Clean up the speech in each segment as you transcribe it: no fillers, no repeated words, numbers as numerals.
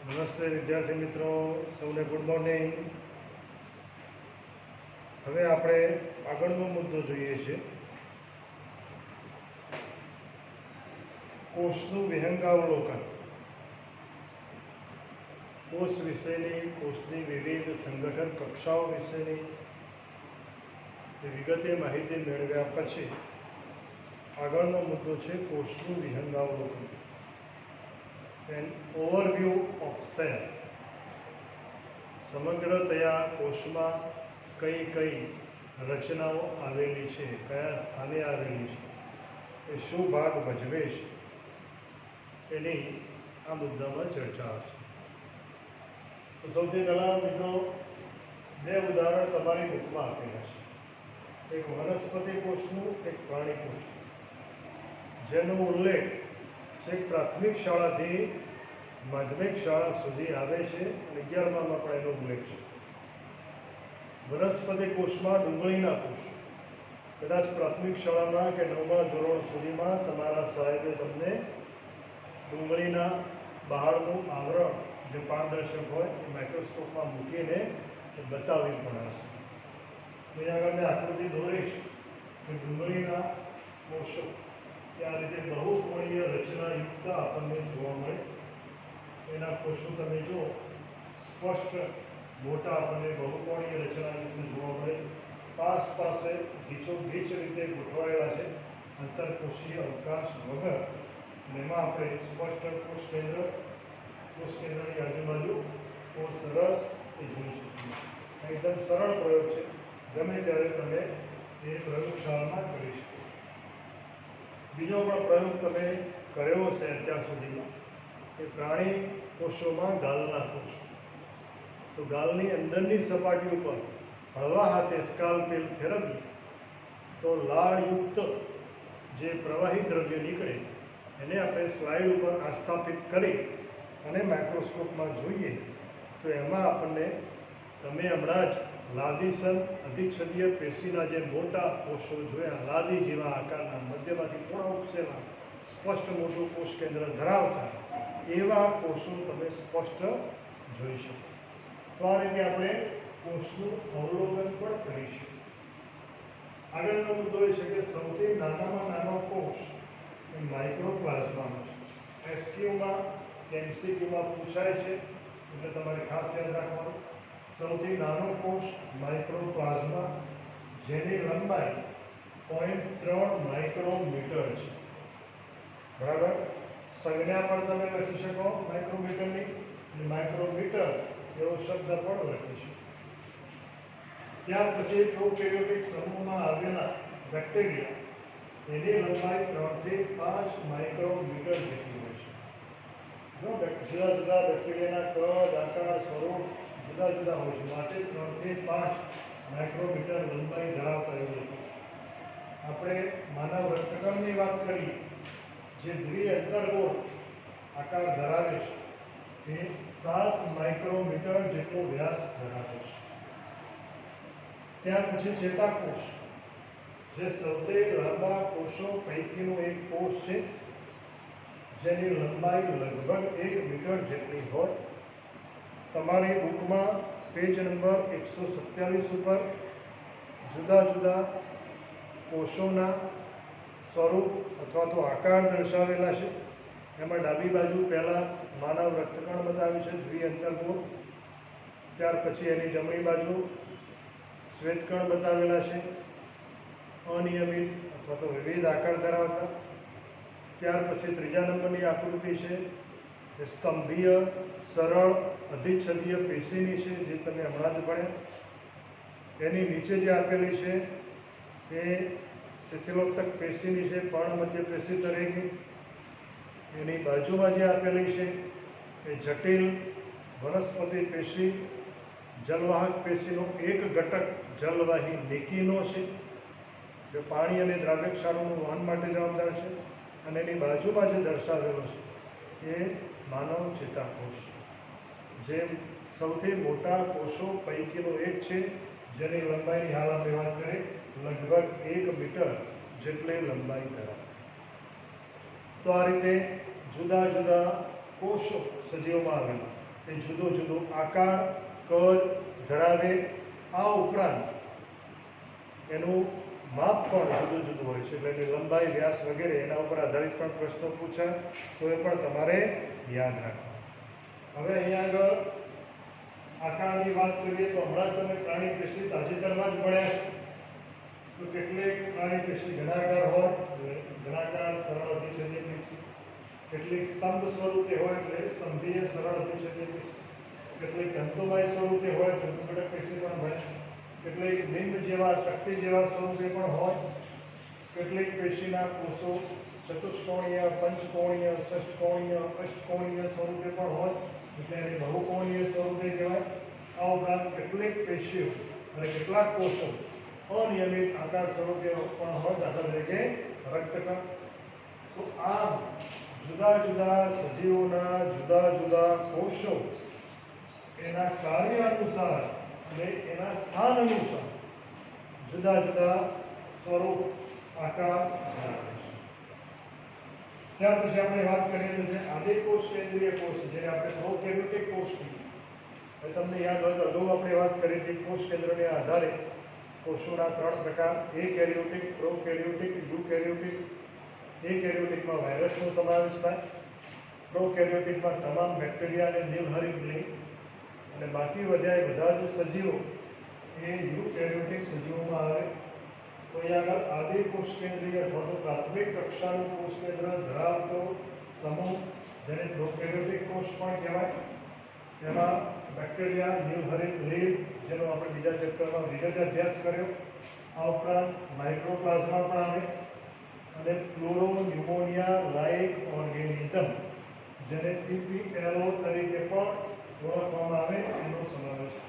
નમસ્તે વિદ્યાર્થી મિત્રો, સૌને ગુડ મોર્નિંગ. હવે આપણે આગળનો મુદ્દો જોઈએ છે કોષનું વિહંગાવલોકન. કોષ વિશેની, કોષની વિવિધ સંગઠન કક્ષાઓ વિશેની વિગતે માહિતી મેળવ્યા પછી આગળનો મુદ્દો છે કોષનું વિહંગાવલોકન. An overview of cell. સમગ્રતયા કોષમાં કઈ કઈ રચનાઓ આવેલી છે, કયા સ્થાને આવેલી છે, એ શું ભાગ ભજવે છે, એની આ મુદ્દામાં ચર્ચા હશે. તો સૌથી પહેલાં મિત્રો, બે ઉદાહરણ તમારી બુકમાં આપેલા છે. એક વનસ્પતિ કોષનું, એક પ્રાણી કોષનું, જેનો ઉલ્લેખ પ્રાથમિક શાળાથી માધ્યમિક શાળા સુધી આવે છે અને 11મામાં પણ એનો ઉલ્લેખ છે. વનસ્પતિ કોષમાં ડુંગળીના કોષ, કદાચ પ્રાથમિક શાળામાં કે 9મા ધોરણ સુધીમાં તમારા સાહેબે તમને ડુંગળીના બહારનું આવરણ જે પારદર્શક હોય એ માઇક્રોસ્કોપમાં મૂકીને બતાવી પણ હશે. અહીંયા આગળ મેં આકૃતિ દોરીશ કે ડુંગળીના કોષો આ રીતે બહુકોણીય રચનાયુક્ત આપણને જોવા મળે. એના કોષો તમે જો સ્પષ્ટ મોટા આપણને બહુકોણીય રચનાયુક્ત જોવા મળે. પાસે ગીચોગીચ રીતે ગોઠવાયેલા છે, આંતરકોષીય અવકાશ વગર. અને એમાં આપણે સ્પષ્ટ કોષ કેન્દ્રની આજુબાજુ કોષ રસ એ જોઈ શકીએ. એકદમ સરળ પ્રયોગ છે, ગમે ત્યારે તમે એ પ્રયોગશાળામાં કરી શકો. બીજો પણ પ્રયોગ તમે કર્યો હશે અત્યાર સુધીમાં, કે પ્રાણી કોષોમાં ગાલના કોષ. તો ગાલની અંદરની સપાટી ઉપર હળવા હાથે સ્કાલપેલ ફેરવીએ તો લાળયુક્ત જે પ્રવાહી દ્રવ્ય નીકળે એને આપણે સ્લાઇડ ઉપર આસ્થાપિત કરી અને માઇક્રોસ્કોપમાં જોઈએ તો એમાં આપણને તમે હમણાં જ લાદીસન અધિચ્છદીય પેશીના જે મોટા કોષો જોયા, લાદી જેવા આકારના, મધ્યમાંથી થોડા ઉપસેલા, સ્પષ્ટ મોટું કોષ કેન્દ્ર ધરાવતા એવા કોષો તમે સ્પષ્ટ જોઈ શકો. તો આ રીતે આપણે કોષનું અવલોકન પણ કરી શકીએ. આગળનો મુદ્દો એ છે કે સૌથી નાનામાં નાનો કોષ એ માઇક્રોપ્લાઝમાનો છે. એસક્યુમાં કે એમસીક્યુમાં પૂછાય છે, એટલે તમારે ખાસ યાદ રાખવાનું. સૌથી નાનો કોષ માઇક્રોપ્લાઝમા, જેની લંબાઈ 0.3 માઇક્રોમીટર છે. બરાબર, સંજ્ઞા પણ તમે લખી શકો માઇક્રોમીટરની, અને માઇક્રોમીટર એવો શબ્દ પણ લખી શકો. ત્યાર પછી પ્રોકેરિયોટિક સમૂહમાં આવેલા બેક્ટેરિયા, એની લંબાઈ 3 થી 5 માઇક્રોમીટર જેટલી હોય છે. જો જુદા જુદા બેક્ટેરિયાના કદ, આકાર, સ્વરૂપ જુદા જુદા હોય છે, માટે 3 થી 5 માઇક્રોમીટર લંબાઈ ધરાવતા એવું લખીશું. આપણે માનવ રક્તકણની વાત કરીએ, જે દ્વિઅંતર્ગોળ આકાર ધરાવે છે, એ 7 માઇક્રોમીટર જેટલો વ્યાસ ધરાવે છે. ત્યાર પછી ચેતાકોષ, જે સૌથી લાંબા કોષો પૈકીનો એક કોષ છે, જેની લંબાઈ લગભગ 1 મીટર જેટલી હોય. તમારી બુકમાં પેજ નંબર 127 ઉપર જુદા જુદા કોષોના સ્વરૂપ અથવા તો આકાર દર્શાવેલા છે. એમાં ડાબી બાજુ પહેલાં માનવ રક્તકણ બતાવ્યું છે, દ્વિઅંતર્ગોળ. ત્યાર પછી એની જમણી બાજુ શ્વેતકણ બતાવેલા છે, અનિયમિત અથવા તો વિવિધ આકાર ધરાવતા. ત્યાર પછી ત્રીજા નંબરની આકૃતિ છે એ સ્તંભીય સરળ અધિચ્છદીય પેશીની છે, જે તમે હમણાં જ ભણ્યા. એની નીચે જે આપેલી છે એ શિથિલોત્તક પેશીની છે, પર્ણમધ્ય પેશી તરીકે. એની બાજુમાં જે આપેલી છે એ જટિલ વનસ્પતિ પેશી, જલવાહક પેશીનો એક ઘટક જલવાહી નિકીનો છે, જે પાણી અને દ્રાવ્ય ક્ષારોનું વહન માટે જવાબદાર છે. અને એની બાજુમાં જે દર્શાવેલો છે એ માનવ ચેતાકોષ, જે સૌથી મોટા કોષો પૈકીનો એક છે, જેની લંબાઈની હાલ આપણે વાત કરીએ લગભગ 1 મીટર જેટલી લંબાઈ ધરાવે. તો આ રીતે જુદા જુદા કોષો સજીવમાં આવેલા એ જુદો જુદો આકાર કદ ધરાવે. આ ઉપરાંત એનું માપ પણ જુદું જુદું હોય છે, એટલે એની લંબાઈ વ્યાસ વગેરે એના ઉપર આધારિત પણ પ્રશ્નો પૂછાય, તો એ પણ તમારે યાદ રાખવા. હવે અહીંયા આગળ આકારની વાત કરીએ તો હમણાં જ તમે પ્રાણી પેશી તાજેતરમાં જ ભણ્યા છે. તો કેટલીક પ્રાણી પેશી ઘનાકાર હોય, ઘનાકાર સરળ અધિચ્છદીય પેશી, કેટલીક સ્તંભ સ્વરૂપે હોય એટલે સ્તંભીય સરળ અધિચ્છદીય પેશી, કેટલીક તંતુમય સ્વરૂપે હોય તંતુઘટક પેશી પણ ભણે, કેટલીક બિંબ જેવા તકતી જેવા સ્વરૂપે પણ હોય, કેટલીક પેશીના કોષો ચતુષ્કોણીય પંચકોણીય ષષ્ઠકોણીય અષ્ટકોણીય સ્વરૂપે પણ હોય એટલે એને બહુકોણીય સ્વરૂપે કહેવાય. આ ઉપરાંત કેટલીક પેશીઓ અને કેટલાક કોષો અનિયમિત આકાર સ્વરૂપે પણ હોય, દાખલા તરીકે રક્તકણ. તો આ જુદા જુદા સજીવોના જુદા જુદા કોષો એના કાર્ય અનુસાર અને એના સ્થાન અનુસાર જુદા જુદા સ્વરૂપ આકાર ધરાવે છે. ત્યાર પછી આપણે વાત કરીએ તો જે આદિકોષ કેન્દ્રીય કોષ, જેને આપણે પ્રોકેરિયોટિક કોષ કહીએ. તમને યાદ હોય તો અગાઉ આપણે વાત કરી હતી કોષ કેન્દ્રના આધારે કોષોના 3 પ્રકાર: એકેરિયોટિક, પ્રોકેરિયોટિક, યુકેરિયોટિક. એકેરિયોટિકમાં વાયરસનો સમાવેશ થાય, પ્રોકેરિયોટિકમાં તમામ બેક્ટેરિયા અને નિર્હરિત લિંગ, અને બાકી વધ્યા બધા જ સજીવો એ યુકેરિયોટિક સજીવોમાં આવે. તો અહીંયા આગળ આદિ કોષ કેન્દ્રીય અથવા તો પ્રાથમિક કક્ષાનું કોષ કેન્દ્ર ધરાવતો સમૂહ, જેને પ્રોકેરિયોટિક કોષ પણ કહેવાય. એમાં બેક્ટેરિયા, નિર્હરિત લીવ, જેનો આપણે બીજા ચેપ્ટરમાં વિગતે અભ્યાસ કર્યો. આ ઉપરાંત માઇક્રોપ્લાઝમા પણ આવે અને ક્લોરોન્યુમોનિયા લાઇક ઓર્ગેનિઝમ, જેને PPLO તરીકે પણ ઓળખવામાં આવે, એનો સમાવેશ.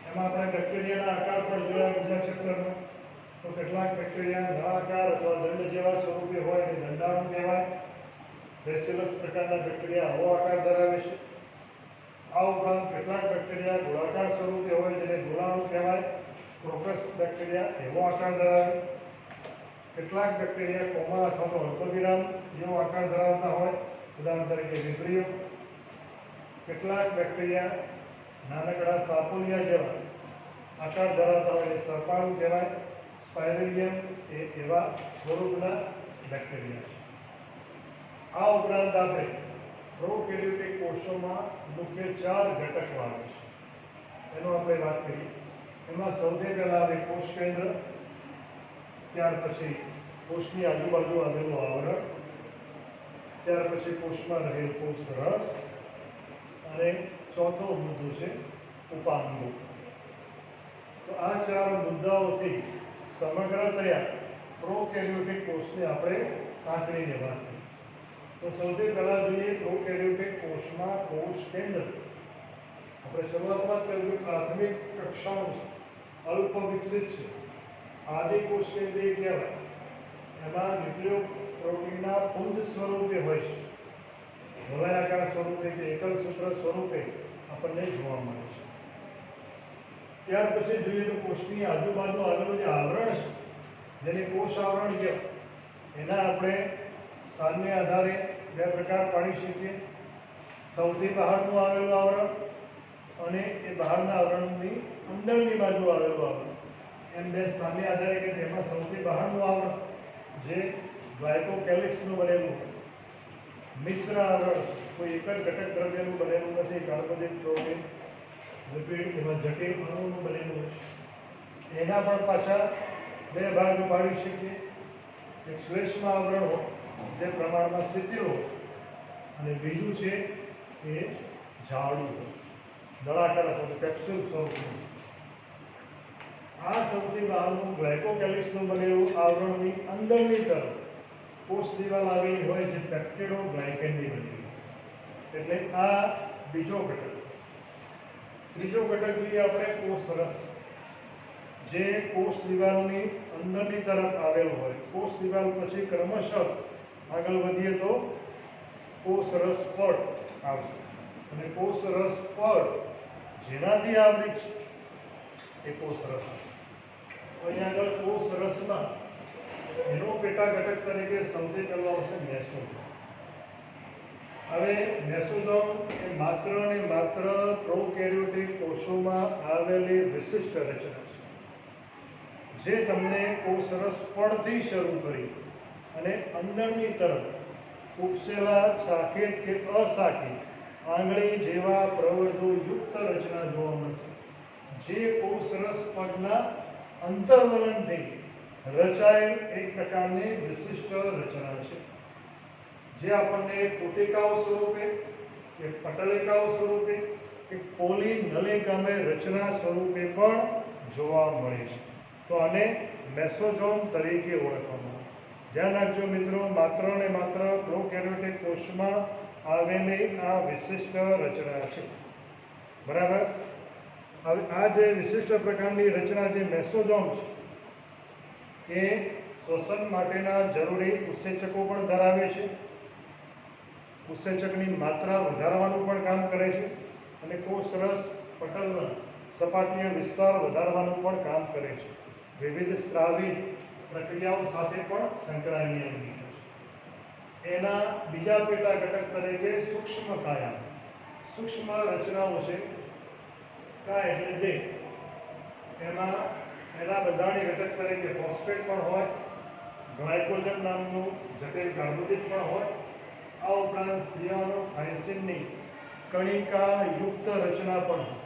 એમાં આપણે બેક્ટેરિયાના આકાર પણ જોયા બીજા ચેપ્ટરમાં. તો કેટલાક બેક્ટેરિયા નળાકાર અથવા દંડ જેવા સ્વરૂપે હોય એટલે દંડાણુ કહેવાય. બેસિલસ પ્રકારના બેક્ટેરિયા આવો આકાર ધરાવે છે. આ ઉપરાંત કેટલાક બેક્ટેરિયા ગોળાકાર સ્વરૂપે હોય જેને ગોળાણુ કહેવાય. ક્રોકસ બેક્ટેરિયા એવો આકાર ધરાવે. કેટલાક બેક્ટેરિયા કોમા અથવા તો અલ્પવિરામ જેવો આકાર ધરાવતા હોય, ઉદાહરણ તરીકે વિબ્રિયો. કેટલાક બેક્ટેરિયા નાનકડા સાપોલિયા જેવા આકાર ધરાવતા હોય એટલે સર્પાળુ કહેવાય. સ્પાઇરેલિયમ એ એવા સ્વરૂપના બેક્ટેરિયા છે. આ ઉપરાંત આપણે પ્રોકેરિયોટિક કોષોમાં મુખ્ય 4 ઘટકો આવે છે, એનો આપણે વાત કરીએ. એમાં સૌથી પહેલા આવે કોષ કેન્દ્ર, ત્યાર પછી કોષની આજુબાજુ આવેલું આવરણ, ત્યાર પછી કોષમાં રહેલ કોષ રસ, અને ચોથો મુદ્દો છે ઉપાંગો. તો આ 4 મુદ્દાઓથી સમગ્રતયા પ્રોકેરિયોટિક કોષને આપણે સાંકળીને વાત કરીએ. તો સૌથી પહેલા જોઈએ પ્રોકેરિયોટિક કોષમાં કોષ કેન્દ્ર. આપણે શરૂઆતમાં જ કહ્યું કે પ્રાથમિક કક્ષાનું છે, અલ્પ વિકસિત છે, આદિ કોષ કેન્દ્રીય કહેવાય. એમાં ન્યુક્લિયોપ્રોટીનના પુંજ સ્વરૂપે હોય છે, વલયાકાર સ્વરૂપે કે એકલ સૂત્ર સ્વરૂપે આપણને જોવા મળે છે. ત્યાર પછી જોઈએ તો કોષની આજુબાજુ આવેલું જે આવરણ છે, જેને કોષ આવરણ કહેવાય, એના આપણે સ્થાનને આધારે 2 પ્રકાર પાડી શકીએ. સૌથી બહારનું આવેલું આવરણ અને એ બહારના આવરણની અંદરની બાજુ આવેલું આવરણ, એમ 2 સ્થાનને આધારે કે તેમાં સૌથી બહારનું આવરણ જે ગ્લાયકોકેલિક્સનું બનેલું હોય, મિશ્ર આવરણ, કોઈ એક જ ઘટક દ્રવ્યનું બનેલું નથી, કાર્બોદિત, પ્રોટીન, લિપિડ એવા જટિલ અણુનું બનેલું હોય છે. એના પણ પાછા 2 ભાગ પાડી શકીએ. એક શ્લેષ્મ આવરણ હોય જે પ્રમાણમાં શિથિલ હોય, અને બીજું છે એ જાડું હોય, દળાકાર અથવા કેપ્સ્યુલ સ્વરૂપનું. આ સૌથી બહારનું ગ્લાયકોકેલિક્સનું બનેલું આવરણની અંદરની તરફ કોષ દિવાલ આવેલી હોય જે પેપ્ટિડોગ્લાયકેનની બનેલી. એટલે આ બીજો ઘટક. ત્રીજો ઘટક જોઈએ આપણે કોષ રસ, જે કોષ દિવાલની અંદરની તરફ આવેલો હોય. કોષ દિવાલ પછી ક્રમશઃ આગળ વધીએ તો કોષ રસ પડ આવશે, અને કોષ રસ પડ જેનાથી આવૃત છે એ કોષ રસ. અહીંયા આગળ કોષ રસમાં એનો પેટા ઘટક તરીકે સૌથી પહેલો આવશે મેસોઝોમ. હવે મેસોઝોમ એ માત્ર ને માત્ર પ્રોકેરિયોટિક કોષોમાં આવેલી વિશિષ્ટ રચના છે, જે તમને કોષરસ પડથી શરૂ કરી અને અંદરની તરફ ઉપસેલા શાખિત કે અશાખિત આંગળી જેવા પ્રવર્ધો યુક્ત રચના જોવા મળશે, જે કોષરસ પડના અંતર્વલનથી રચાયેલ એક પ્રકારની વિશિષ્ટ રચના છે, જે આપણને પુટિકાઓ સ્વરૂપે કે પટલિકાઓ સ્વરૂપે કે પોલીનલિકામય રચના સ્વરૂપે પણ જોવા મળે છે. તો આને મેસોઝોમ તરીકે ઓળખવામાં આવે. ધ્યાન રાખજો મિત્રો, માત્ર ને માત્ર પ્રોકેરિયોટિક કોષમાં આવેલી આ વિશિષ્ટ રચના છે. બરાબર. હવે આ જે વિશિષ્ટ પ્રકારની રચના જે મેસોઝોમ છે એ શ્વસન માટેના જરૂરી ઉત્સેચકો પણ ધરાવે છે, ઉત્સેચકની માત્રા વધારવાનું પણ કામ કરે છે અને કોષરસ પટલના સપાટીય વિસ્તાર વધારવાનું પણ કામ કરે છે. વિવિધ સ્ત્રાવી પ્રક્રિયાઓ સાથે પણ સંકળાયેલી અંગિકા છે. એના બીજા પેટા ઘટક તરીકે સૂક્ષ્મ કાયા, સૂક્ષ્મ રચનાઓ છે. કાય એટલે દેહ, એમાં એના બંધારણીય ઘટક તરીકે ફોસ્ફેટ પણ હોય, ગ્લાયકોજન નામનું જટિલ કાર્બોદિત પણ હોય. આ ઉપરાંત સિયાનોફાયસિનની કણિકા યુક્ત રચના પણ હોય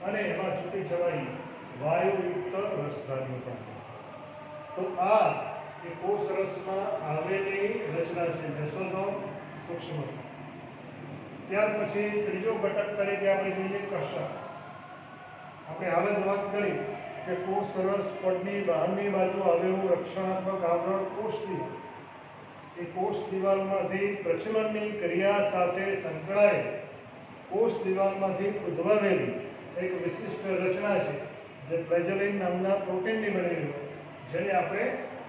અને એમાં છૂટી છવાઈ વાયુયુક્ત રસધાનીઓ પણ હોય. તો આ એ કોષરસમાં આવેલી રચના છે, મેસોઝોમ સૂક્ષ્મ. ત્યાર પછી ત્રીજો ઘટક તરીકે આપણે જોઈએ કશા. આપણે હાલ જ વાત કરી કે કોષરસ પડની બહારની બાજુ આવેલું રક્ષણાત્મક આવરણ કોષ દિવાલ, એ કોષ દિવાલમાંથી પ્રચલનની ક્રિયા સાથે સંકળાયેલ કોષ દિવાલમાંથી ઉદ્ભવેલી એક વિશિષ્ટ રચના છે, જે ફ્લેજેલિન નામના પ્રોટીનની બનેલી હોય, જેને આપણે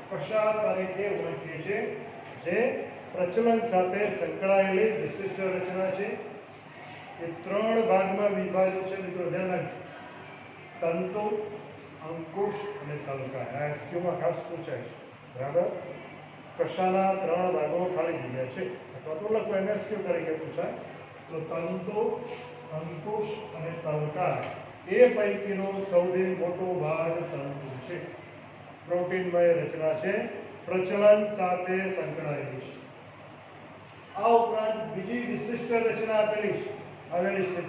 કશા તરીકે ઓળખીએ છીએ, જે પ્રચલન સાથે સંકળાયેલી વિશિષ્ટ રચના છે. એ 3 ભાગમાં વિભાજિત છે. મિત્રો ધ્યાન રાખજો, તંતુ, અંકુશ અને તલકાય. આ એસક્યુમાં ખાસ પૂછાય છે. બરાબર. કશાના 3 ભાગો ખાલી જગ્યા છે, અથવા તો લખો એમએસક્યુ તરીકે પૂછાય. તો તંતુ, અંકુશ અને તલકાય એ પૈકીનો સૌથી મોટો ભાગ તંતુ છે. પ્રોટીનમય રચના છે, પ્રચલન સાથે સંકળાયેલી છે. આ ઉપરાંત બીજી વિશિષ્ટ રચના આવેલી છે,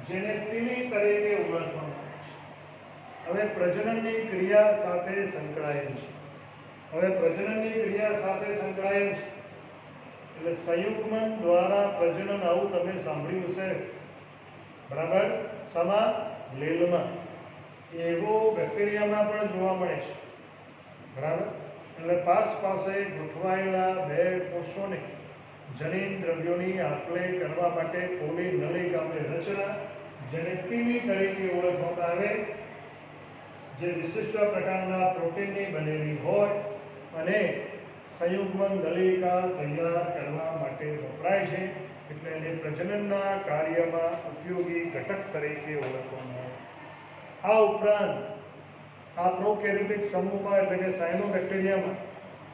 જેને પીલી તરીકે ઓળખવામાં આવે છે. હવે પ્રજનનની ક્રિયા સાથે સંકળાયેલ છે. હવે પ્રજનનની ક્રિયા સાથે સંકળાયેલ છે એટલે સંયુગ્મન દ્વારા પ્રજનન, આવું તમે સાંભળ્યું છે. બરાબર. સમા લીલમાં એવો બેક્ટેરિયામાં પણ જોવા મળે છે. બરાબર. એટલે પાસે ગોઠવાયેલા 2 કોષોને જનીન દ્રવ્યોની આપ-લે કરવા માટે પોલીનલિકામય રચના, જેને પીલી તરીકે ઓળખવામાં આવે, જે વિશિષ્ટ પ્રકારના પ્રોટીનની બનેલી હોય અને સંયુગ્મન નલિકા તૈયાર કરવા માટે વપરાય છે. એટલે એને પ્રજનનના કાર્યમાં ઉપયોગી ઘટક તરીકે ઓળખવામાં આવે. આ ઉપરાંત આ પ્રોકેરિયોટિક સમૂહમાં એટલે કે સાયનોબેક્ટેરિયામાં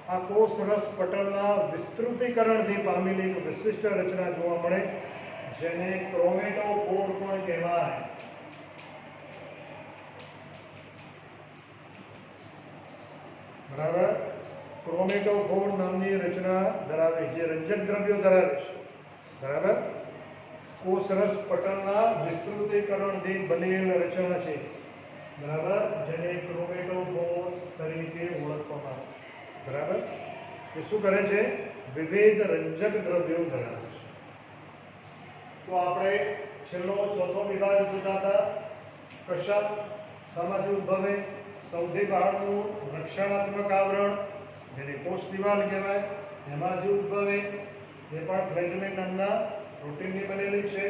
આ કોષરસ પટલના વિસ્તૃતીકરણથી પામેલી એક વિશિષ્ટ રચના જોવા મળે, જેને ક્રોમેટોફોર પણ કહેવાય. બરાબર. ક્રોમેટોફોર નામની રચના ધરાવે, જે રંજક દ્રવ્યો ધરાવે છે. બરાબર. કોષરસ પટલના વિસ્તૃતીકરણથી બનેલ રચના છે. બરાબર. જેને ક્રોમેટોફોર તરીકે ઓળખવામાં આવે. બરાબર. એ શું કરે છે? વિવિધ રંજક દ્રવ્યો ધરાવે છે. તો આપણે છેલ્લો ચોથો વિભાગ જોતા હતા, કશા. શામાંથી ઉદ્ભવે? સૌથી બહારનું રક્ષણાત્મક આવરણ, જેને કોષ દિવાલ કહેવાય, એમાંથી ઉદ્ભવે. એ પણ ફ્લેજેલિન નામના પ્રોટીનની બનેલી છે.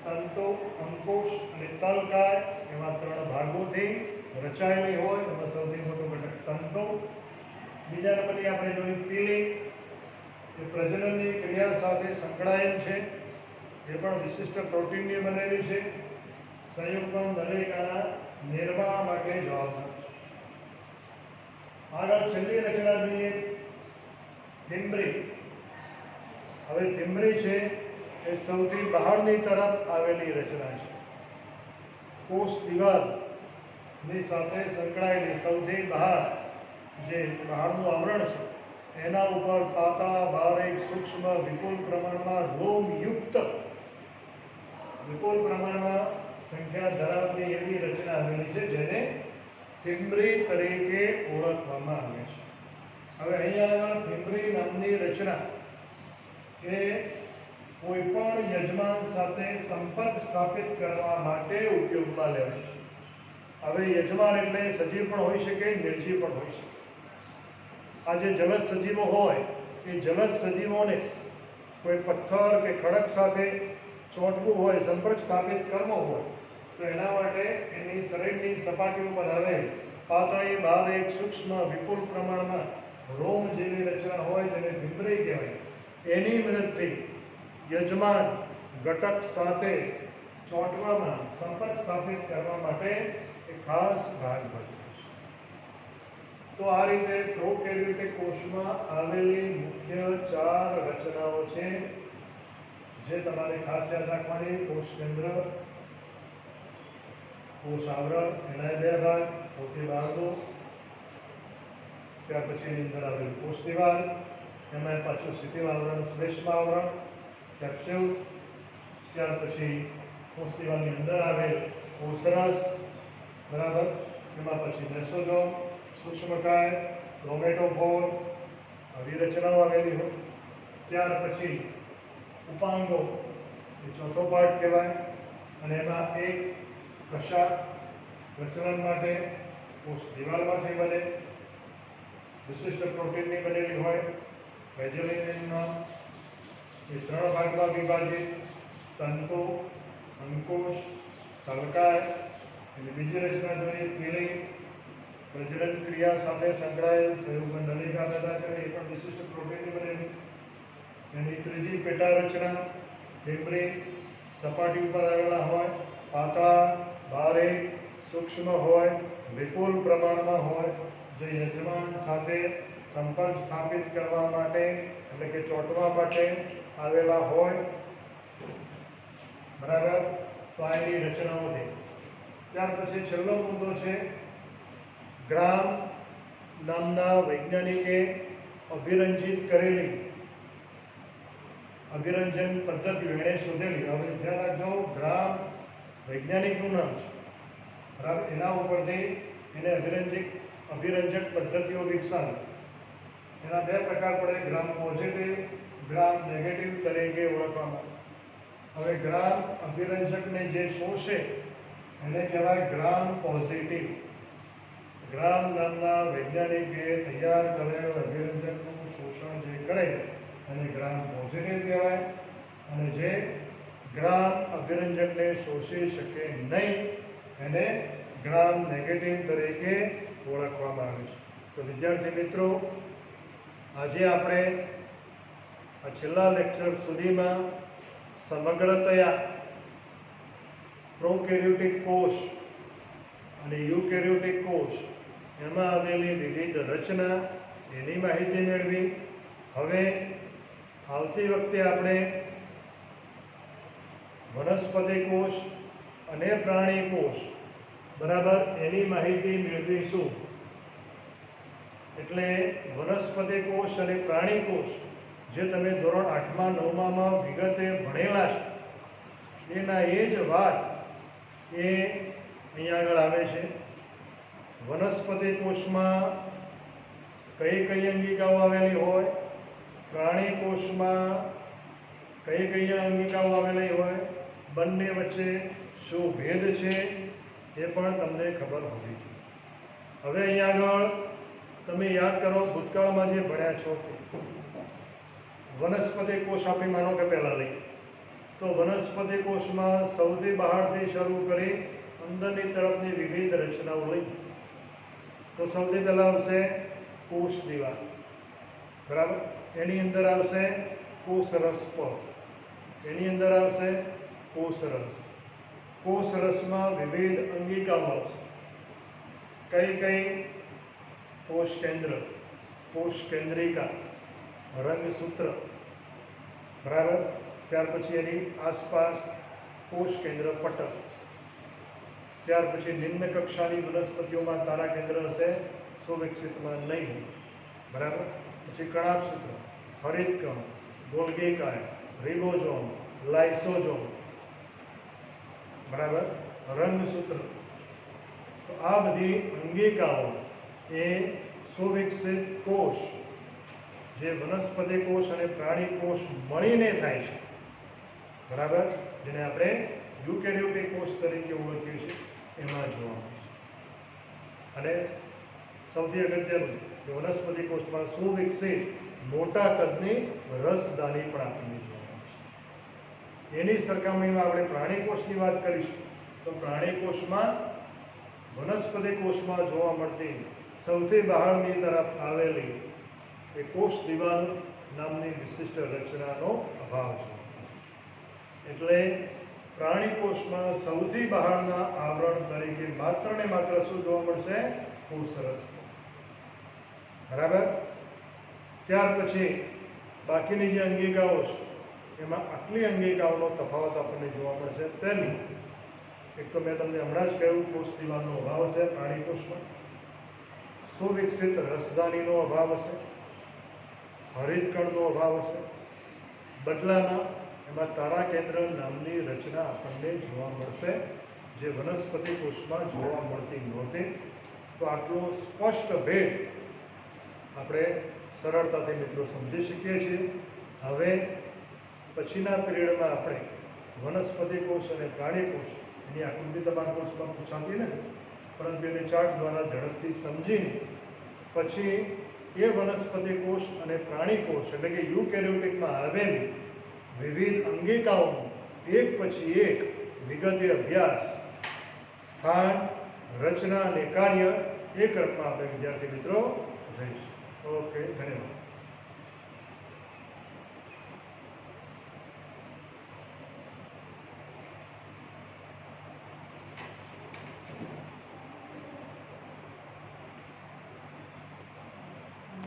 તંતુ, અંકુશ અને તલકાય એવા 3 ભાગોથી રચાયેલી હોય. એમાં સૌથી મોટો ઘટક તંતુ. બીજા નંબરની આપણે જોઈ પીલી, એ પ્રજનનની ક્રિયા સાથે સંકળાયેલ છે. એ પણ વિશિષ્ટ પ્રોટીનની બનેલી છે. સંયુગ્મન નલિકાના નિર્માણ માટે જવાબદાર છે. આગળ છેલ્લી રચના જોઈએ, ડિમ્બ્રી. હવે ભીમરી છે એ સૌથી બહારની તરફ આવેલી રચના છે. કોષ દિવાલની સાથે સંકળાયેલી સૌથી બહાર જે બહારનું આવરણ છે એના ઉપર પાતળા બારીક સૂક્ષ્મ વિપુલ પ્રમાણમાં રોમયુક્ત વિપુલ પ્રમાણમાં સંખ્યા ધરાવતી એવી રચના આવેલી છે જેને ભીમરી તરીકે ઓળખવામાં આવે છે. હવે અહીંયા આગળ ભીમરી નામની રચના એ કોઈ પણ યજમાન સાથે સંપર્ક સ્થાપિત કરવા માટે ઉપયોગમાં લેવાય છે. હવે યજમાન એટલે સજીવ પણ હોઈ શકે, નિર્જીવ પણ હોઈ શકે. આ જે જલદ સજીવો હોય એ જલદ સજીવોને કોઈ પથ્થર કે ખડક સાથે ચોંટવું હોય, સંપર્ક સ્થાપિત કરવો હોય તો એના માટે એની શરીરની સપાટી ઉપર આવેલ પાતળી બારીક સૂક્ષ્મ વિપુલ પ્રમાણમાં રોમ જેવી રચના હોય જેને ભીમરી કહેવાય, એની મદદથી યજમાન ઘટક સાથે ચોંટવામાં સંપર્ક સ્થાપિત કરવા માટે એક ખાસ ભાગ ભજવે છે. તો આ રીતે પ્રોકેરિયોટિક કોષમાં આવેલી મુખ્ય 4 રચનાઓ છે જે તમારે ખાસ યાદ રાખવાની. કોષ કેન્દ્ર, કોષ આવરણ, એના 2 ભાગ, સૌથી બહારનું, ત્યાર પછી એની અંદર આવેલું કોષ દિવાલ, એમાં પાછું શિથિલ આવરણ, શ્લેષ્મ આવરણ, કેપ્સ્યુલ, ત્યાર પછી કોષ દિવાલની અંદર આવેલ કોષરસ, બરાબર, એમાં પછી મેસોઝોમ, સૂક્ષ્મકાય, ક્રોમેટોફોર, આવી રચનાઓ આવેલી હોય. ત્યાર પછી ઉપાંગો, એ ચોથો પાર્ટ કહેવાય, અને એમાં એક કશા પ્રચલન માટે કોષ દિવાલમાંથી બને, વિશિષ્ટ પ્રોટીનની બનેલી હોય, વેજેલિનના એ 3 ભાગમાં વિભાજિત તંતુ, અંકુશ, તલકાય. અને બીજી રચના જોઈએ પીળી, પ્રજનન ક્રિયા સાથે સંકળાયેલ સંયોગમાં નલિકા પેદા કરે, એ પણ વિશિષ્ટ પ્રોટીનની બનેલી. એની ત્રીજી પેટા રચના ભીમરી, સપાટી ઉપર આવેલા હોય, પાતળા બારીક સૂક્ષ્મ હોય, વિપુલ પ્રમાણમાં હોય, જે યજમાન સાથે સંપર્ક સ્થાપિત કરવા માટે એટલે કે ચોંટવા માટે આવેલા હોય, બરાબર. તો આ એની રચનાઓ થઈ. ત્યાર પછી છેલ્લો મુદ્દો છે ગ્રામ નામના વૈજ્ઞાનિકે અભિરંજિત કરેલી અભિરંજન પદ્ધતિઓ એણે શોધેલી. હવે ધ્યાન રાખજો, ગ્રામ વૈજ્ઞાનિકનું નામ છે, બરાબર. એના ઉપરથી એને અભિરંજક પદ્ધતિઓ વિકસાવી. એના 2 પ્રકાર પડે, ગ્રામ પોઝિટિવ, ગ્રામ નેગેટિવ તરીકે ઓળખવામાં. હવે ગ્રામ અભિરંજકને જે શોષે એને કહેવાય ગ્રામ પોઝિટિવ. ગ્રામ નામના વૈજ્ઞાનિકે તૈયાર કરેલ અભિરંજકનું શોષણ જે કરે એને ગ્રામ પોઝિટિવ કહેવાય, અને જે ગ્રામ અભિરંજકને શોષી શકે નહીં એને ગ્રામ નેગેટિવ તરીકે ઓળખવામાં આવે છે. તો વિદ્યાર્થી મિત્રો, આજે આપણે આ છેલ્લા લેક્ચર સુધીમાં સમગ્રતયા પ્રોકેરિયોટિક કોષ અને યુકેરિયોટિક કોષ એમાં આવેલી વિવિધ રચના એની માહિતી મેળવી. હવે આવતી વખતે આપણે વનસ્પતિ કોષ અને પ્રાણી કોષ, બરાબર, એની માહિતી મેળવીશું. એટલે વનસ્પતિ કોષ અને પ્રાણી કોષ જે તમે ધોરણ 8માં 9માં વિગતે ભણેલા છો એના એ જ વાત એ અહીંયા આગળ આવે છે. વનસ્પતિ કોષમાં કઈ કઈ અંગિકાઓ આવેલી હોય, પ્રાણી કોષમાં કઈ કઈ અંગિકાઓ આવેલી હોય, બંને વચ્ચે શું ભેદ છે એ પણ તમને ખબર હોવી જોઈએ. હવે અહીંયા આગળ તમે યાદ કરો, ભૂતકાળમાં જે ભણ્યા છો વનસ્પતિ કોષ આપણે માનો કે પહેલાં લઈએ તો વનસ્પતિ કોષમાં સૌથી બહારથી શરૂ કરી અંદરની તરફની વિવિધ રચનાઓ લઈ તો સૌથી પહેલાં આવશે કોષ દિવાલ, બરાબર. એની અંદર આવશે કોષરસ પડ, એની અંદર આવશે કોષરસ. કોષરસમાં વિવિધ અંગિકાઓ આવશે. કઈ કઈ? કોષ કેન્દ્ર, કોષ કેન્દ્રિકા, રંગસૂત્ર, બરાબર. ત્યાર પછી એની આસપાસ કોષ કેન્દ્ર પટલ. ત્યાર પછી નિમ્ન કક્ષાની વનસ્પતિઓમાં તારા કેન્દ્ર હશે, સુવિકસિતમાં નહીં હોય. બરાબર. પછી કણાભસૂત્ર, હરિતકણ, ગોલ્ગીકાય, રિબોઝોમ, લાઇસોઝોમ. બરાબર. રંગસૂત્ર. તો આ બધી અંગિકાઓ એ સુવિકસિત કોષ, જે વનસ્પતિ કોષ અને પ્રાણી કોષ મળીને થાય છે. બરાબર. જેને આપણે યુકેરિયોટિક કોષ તરીકે ઓળખીએ છીએ, એમાં જોવા મળશે. અને સૌથી અગત્યનું કે વનસ્પતિ કોષમાં સુવિકસિત મોટા કદની રસદાની પણ આપણને જોવા મળશે. એની સરખામણીમાં આપણે પ્રાણી કોષની વાત કરીશું તો પ્રાણી કોષમાં વનસ્પતિ કોષમાં જોવા મળતી સૌથી બહારની તરફ આવેલી એ કોષ દિવાલ નામની વિશિષ્ટ રચનાનો અભાવ જોવા મળશે. એટલે પ્રાણી કોષમાં સૌથી બહારના આવરણ તરીકે માત્ર ને માત્ર શું જોવા મળશે? કોષરસ. બરાબર. ત્યાર પછી બાકીની જે અંગિકાઓ છે એમાં આટલી અંગિકાઓનો તફાવત આપણને જોવા મળશે. પહેલી, એક તો મેં તમને હમણાં જ કહ્યું, કોષ દિવાલનો અભાવ હશે પ્રાણી કોષમાં, સુવિકસિત રસદાનીનો અભાવ હશે, હરિતકણનો અભાવ હશે, બદલામાં એમાં તારા કેન્દ્ર નામની રચના આપણને જોવા મળશે, જે વનસ્પતિ કોષમાં જોવા મળતી નહોતી. તો આટલો સ્પષ્ટ ભેદ આપણે સરળતાથી મિત્રો સમજી શકીએ છીએ. હવે પછીના પિરિયડમાં આપણે વનસ્પતિ કોષ અને પ્રાણી કોષ, એની આકૃતિ તમારા કોર્સમાં પૂછાતી નથી, પરંતુ એને ચાર્ટ દ્વારા ઝડપથી સમજીને પછી એ વનસ્પતિ કોષ અને પ્રાણી કોષ એટલે કે યુકેરિયોટિકમાં આવેલી વિવિધ અંગિકાઓનો એક પછી એક વિગતે અભ્યાસ, સ્થાન, રચના અને કાર્ય એ ક્રમમાં આપણે વિદ્યાર્થી મિત્રો જોઈશું. ઓકે, ધન્યવાદ.